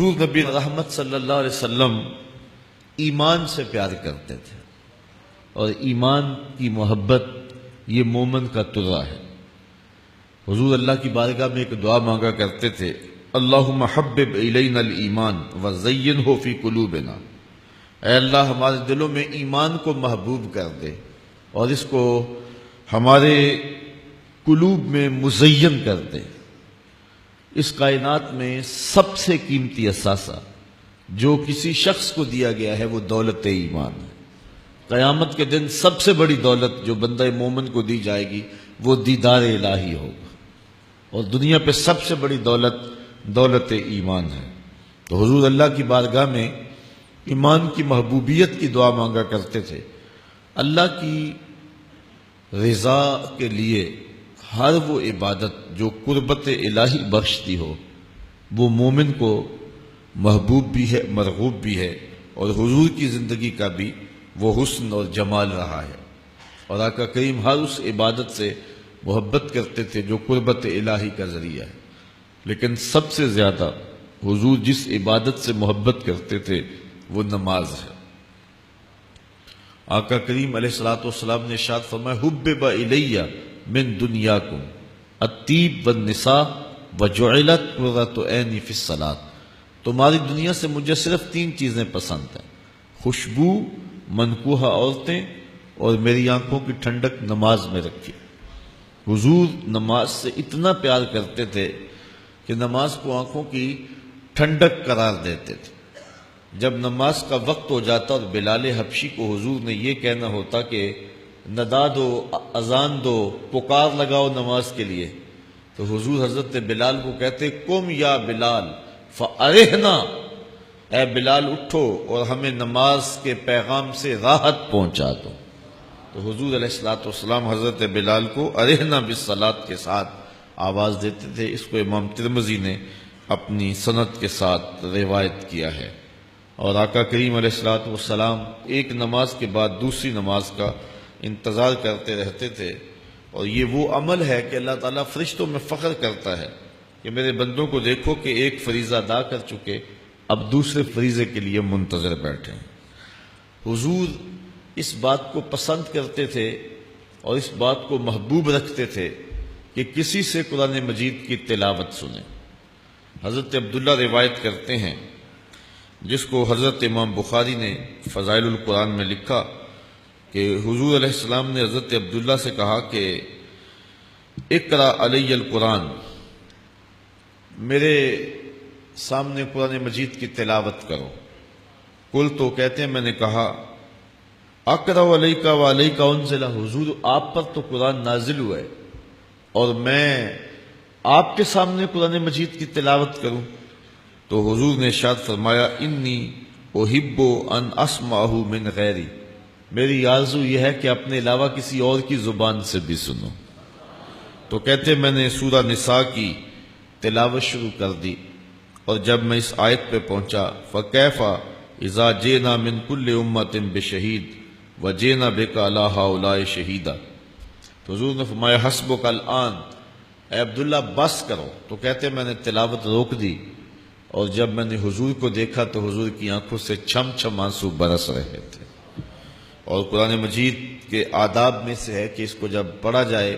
حضور نبی رحمت صلی اللہ علیہ وسلم ایمان سے پیار کرتے تھے، اور ایمان کی محبت یہ مومن کا ترا ہے۔ حضور اللہ کی بارگاہ میں ایک دعا مانگا کرتے تھے، اللہم حبب الینا الایمان وزینہ فی قلوبنا، اے اللہ ہمارے دلوں میں ایمان کو محبوب کر دے اور اس کو ہمارے قلوب میں مزین کر دے۔ اس کائنات میں سب سے قیمتی اثاثہ جو کسی شخص کو دیا گیا ہے وہ دولت ایمان ہے۔ قیامت کے دن سب سے بڑی دولت جو بندہ مومن کو دی جائے گی وہ دیدار الہی ہوگا، اور دنیا پہ سب سے بڑی دولت دولت ایمان ہے۔ تو حضور اللہ کی بارگاہ میں ایمان کی محبوبیت کی دعا مانگا کرتے تھے۔ اللہ کی رضا کے لیے ہر وہ عبادت جو قربت الہی بخشتی ہو وہ مومن کو محبوب بھی ہے، مرغوب بھی ہے، اور حضور کی زندگی کا بھی وہ حسن اور جمال رہا ہے۔ اور آقا کریم ہر اس عبادت سے محبت کرتے تھے جو قربت الہی کا ذریعہ ہے، لیکن سب سے زیادہ حضور جس عبادت سے محبت کرتے تھے وہ نماز ہے۔ آقا کریم علیہ الصلوۃ والسلام نے ارشاد فرمایا، حبب الی من دنیاکم الطیب والنساء وجعلت قرۃ عینی فی الصلاۃ، تمہاری دنیا سے مجھے صرف 3 چیزیں پسند ہیں، خوشبو، منکوحہ عورتیں، اور میری آنکھوں کی ٹھنڈک نماز میں رکھی۔ حضور نماز سے اتنا پیار کرتے تھے کہ نماز کو آنکھوں کی ٹھنڈک قرار دیتے تھے۔ جب نماز کا وقت ہو جاتا اور بلال حبشی کو حضور نے یہ کہنا ہوتا کہ ندا دو، اذان دو، پکار لگاؤ نماز کے لیے، تو حضور حضرت بلال کو کہتے، قم یا بلال فارحنا، اے بلال اٹھو اور ہمیں نماز کے پیغام سے راحت پہنچا دو۔ تو حضور علیہ الصلوۃ والسلام حضرت بلال کو ارحنا بالصلاۃ کے ساتھ آواز دیتے تھے۔ اس کو امام ترمذی نے اپنی سند کے ساتھ روایت کیا ہے۔ اور آقا کریم علیہ الصلوۃ والسلام ایک نماز کے بعد دوسری نماز کا انتظار کرتے رہتے تھے، اور یہ وہ عمل ہے کہ اللہ تعالیٰ فرشتوں میں فخر کرتا ہے کہ میرے بندوں کو دیکھو کہ ایک فریضہ ادا کر چکے، اب دوسرے فریضے کے لیے منتظر بیٹھے ہیں۔ حضور اس بات کو پسند کرتے تھے اور اس بات کو محبوب رکھتے تھے کہ کسی سے قرآن مجید کی تلاوت سنیں۔ حضرت عبداللہ روایت کرتے ہیں، جس کو حضرت امام بخاری نے فضائل القرآن میں لکھا، کہ حضور علیہ السلام نے حضرت عبداللہ سے کہا کہ اقرأ علی القرآن، میرے سامنے قرآن مجید کی تلاوت کرو۔ قل، تو کہتے ہیں میں نے کہا اقرأ علیک وعلیک انزل، حضور آپ پر تو قرآن نازل ہوا ہے اور میں آپ کے سامنے قرآن مجید کی تلاوت کروں؟ تو حضور نے ارشاد فرمایا، انی احب ان اسمعہ من غیری، میری آرزو یہ ہے کہ اپنے علاوہ کسی اور کی زبان سے بھی سنوں۔ تو کہتے میں نے سورہ نساء کی تلاوت شروع کر دی، اور جب میں اس آیت پہ پہنچا، فکیف اذا جئنا من کل امۃ بشہید وجئنا بک علی ہؤلاء شہیدا، تو حضور نے فرمایا حسبک الآن، اے عبداللہ بس کرو۔ تو کہتے میں نے تلاوت روک دی، اور جب میں نے حضور کو دیکھا تو حضور کی آنکھوں سے چھم چھم آنسو برس رہے تھے۔ اور قرآن مجید کے آداب میں سے ہے کہ اس کو جب پڑھا جائے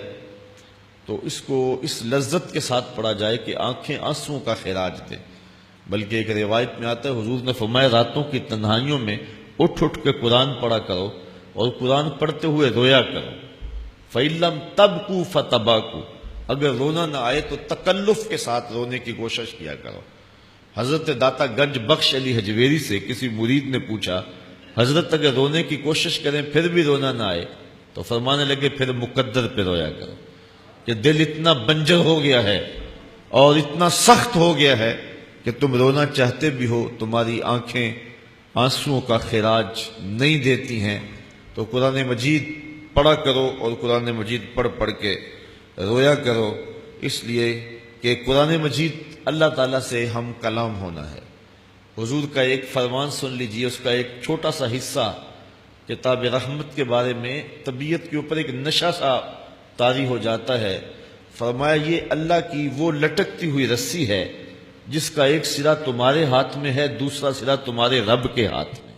تو اس کو اس لذت کے ساتھ پڑھا جائے کہ آنکھیں آنسوؤں کا خراج دیں۔ بلکہ ایک روایت میں آتا ہے حضور نے فرمایا راتوں کی تنہائیوں میں اٹھ اٹھ کے قرآن پڑھا کرو اور قرآن پڑھتے ہوئے رویا کرو۔ فَإِن لَّمْ تَبْكُوا فَتَبَاكُوا، اگر رونا نہ آئے تو تکلف کے ساتھ رونے کی کوشش کیا کرو۔ حضرت داتا گنج بخش علی حجویری سے کسی مرید نے پوچھا، حضرت اگر رونے کی کوشش کریں پھر بھی رونا نہ آئے، تو فرمانے لگے پھر مقدر پہ رویا کرو، کہ دل اتنا بنجر ہو گیا ہے اور اتنا سخت ہو گیا ہے کہ تم رونا چاہتے بھی ہو، تمہاری آنکھیں آنسوؤں کا خراج نہیں دیتی ہیں، تو قرآن مجید پڑھا کرو اور قرآن مجید پڑھ پڑھ کے رویا کرو، اس لیے کہ قرآن مجید اللہ تعالیٰ سے ہم کلام ہونا ہے۔ حضور کا ایک فرمان سن لیجئے، اس کا ایک چھوٹا سا حصہ کتاب رحمت کے بارے میں طبیعت کے اوپر ایک نشہ سا طاری ہو جاتا ہے۔ فرمایا یہ اللہ کی وہ لٹکتی ہوئی رسی ہے جس کا ایک سرا تمہارے ہاتھ میں ہے، دوسرا سرا تمہارے رب کے ہاتھ میں۔